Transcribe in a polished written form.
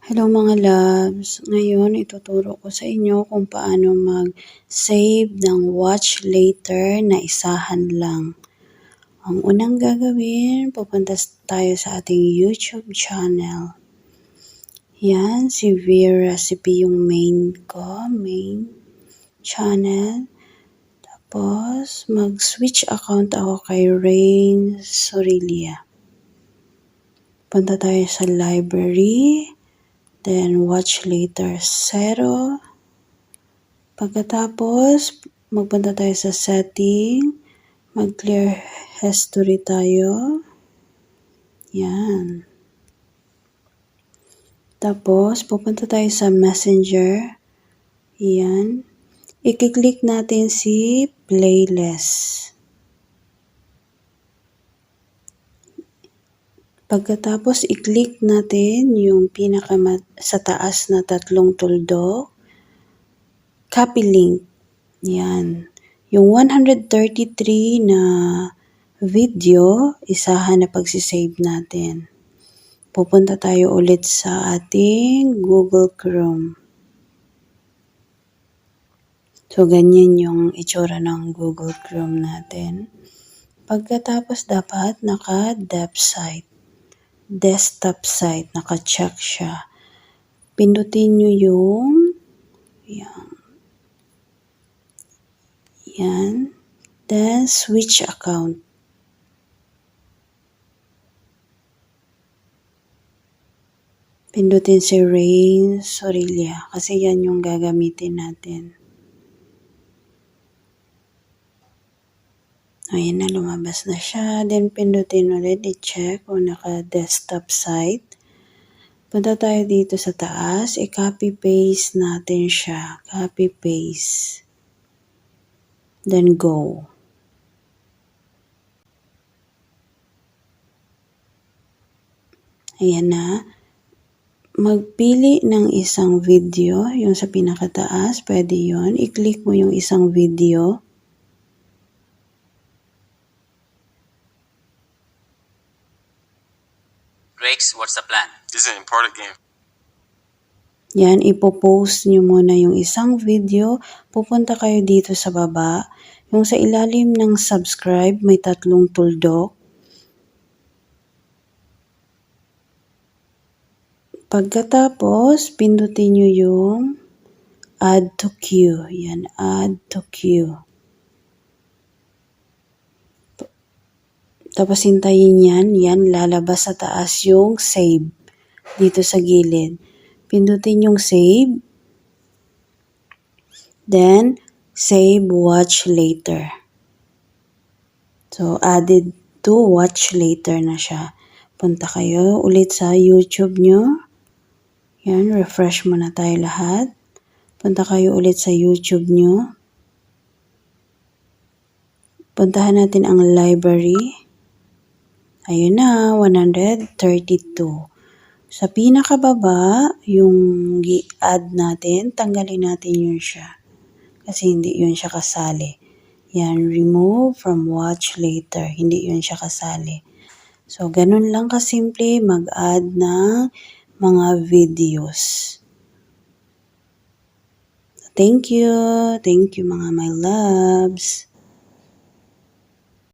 Hello mga loves! Ngayon ituturo ko sa inyo kung paano mag-save ng watch later na isahan lang. Ang unang gagawin, pupunta tayo sa ating YouTube channel. Yan, si Vera Recipe yung main channel. Tapos, mag-switch account ako kay Rain Sorilia. Punta tayo sa library. Then, watch later 0. Pagkatapos, magpunta tayo sa setting. Mag-clear history tayo. Yan. Tapos, pupunta tayo sa messenger. Yan. I-click natin si playlist. Pagkatapos, i-click natin yung sa taas na tatlong tuldok. Copy link. Yan. Yung 133 na video, isahan na pagsisave natin. Pupunta tayo ulit sa ating Google Chrome. So, ganyan yung itsura ng Google Chrome natin. Pagkatapos, dapat desktop site, naka-check siya. Pindutin nyo yung yan. Then, switch account. Pindutin si Rain Sorilia kasi yan yung gagamitin natin. Ayan na, lumabas na siya. Then, pindutin ulit, i-check kung naka-desktop site. Punta tayo dito sa taas, i-copy-paste natin siya. Copy-paste. Then, go. Ayan na. Magpili ng isang video, yung sa pinakataas, pwede yun. I-click mo yung isang video. Rex, what's the plan? This is an important game. Yan, ipopost nyo muna yung isang video. Pupunta kayo dito sa baba. Yung sa ilalim ng subscribe, may tatlong tuldok. Pagkatapos, pindutin nyo yung add to queue. Yan, add to queue. Tapos hintayin yan. Yan, lalabas sa taas yung save. Dito sa gilid. Pindutin yung save. Then, save watch later. So, added to watch later na siya. Punta kayo ulit sa YouTube nyo. Yan, refresh muna tayo lahat. Punta kayo ulit sa YouTube nyo. Puntahan natin ang library. Ayun na, 132. Sa pinakababa, yung i-add natin, tanggalin natin yun siya. Kasi hindi yun siya kasali. Yan, remove from watch later. Hindi yun siya kasali. So, ganun lang kasimple mag-add ng mga videos. Thank you. Thank you mga my loves.